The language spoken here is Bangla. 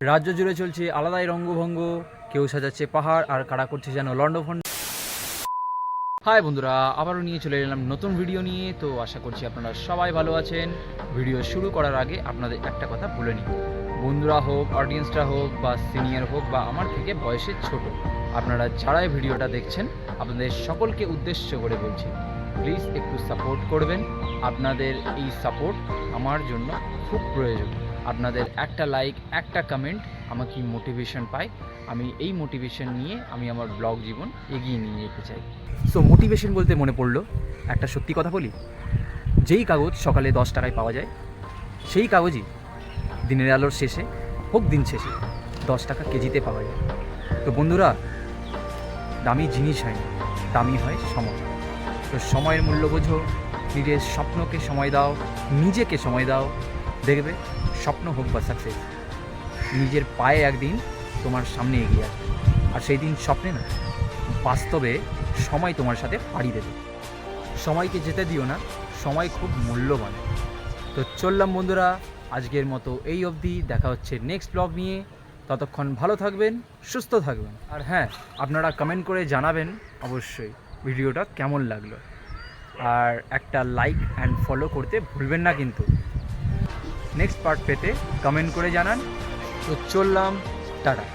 রাজ্য জুড়ে চলছে আলাদাই রঙ্গভঙ্গ, কেউ সাজাচ্ছে পাহাড় আর কারা করছে যেন লন্ডভন্ড। হাই বন্ধুরা, আবারও নিয়ে চলে এলাম নতুন ভিডিও নিয়ে। তো আশা করছি আপনারা সবাই ভালো আছেন। ভিডিও শুরু করার আগে আপনাদের একটা কথা বলে নিই, বন্ধুরা হোক, অডিয়েন্সরা হোক, বা সিনিয়র হোক, বা আমার থেকে বয়সে ছোট, আপনারা যারাই ভিডিওটা দেখছেন আপনাদের সকলকে উদ্দেশ্য করে বলছি, প্লিজ একটু সাপোর্ট করবেন। আপনাদের এই সাপোর্ট আমার জন্য খুব প্রয়োজন। আপনাদের একটা লাইক, একটা কমেন্ট আমাকে মোটিভেশন পায়। আমি এই মোটিভেশন নিয়ে আমি আমার ব্লগ জীবন এগিয়ে নিয়ে যেতে চাই। সো মোটিভেশন বলতে মনে পড়লো একটা সত্যি কথা বলি, যেই কাগজ সকালে 10 টাকায় পাওয়া যায়, সেই কাগজই দিনের আলোর শেষে হোক দিন শেষে 10 টাকা কেজিতে পাওয়া যায়। তো বন্ধুরা, দামি জিনিস হয় না, দামি হয় সময়। তো সময়ের মূল্য বোঝো, নিজের স্বপ্নকে সময় দাও, নিজেকে সময় দাও, দেখবে স্বপ্ন হোক বা সাকসেস, নিজের পায়ে একদিন তোমার সামনে এগিয়ে আসবে। আর সেই দিন স্বপ্নে না, বাস্তবে সময় তোমার সাথে পাড়ি দেবে। সময়কে যেতে দিও না, সময় খুব মূল্যবান। তো চললাম বন্ধুরা, আজকের মতো এই অবধি। দেখা হচ্ছে নেক্সট ব্লগ নিয়ে। ততক্ষণ ভালো থাকবেন, সুস্থ থাকবেন। আর হ্যাঁ, আপনারা কমেন্ট করে জানাবেন অবশ্যই ভিডিওটা কেমন লাগলো। আর একটা লাইক অ্যান্ড ফলো করতে ভুলবেন না কিন্তু। নেক্সট পার্ট পেতে কমেন্ট করে জানান। তো চললাম, টাটা।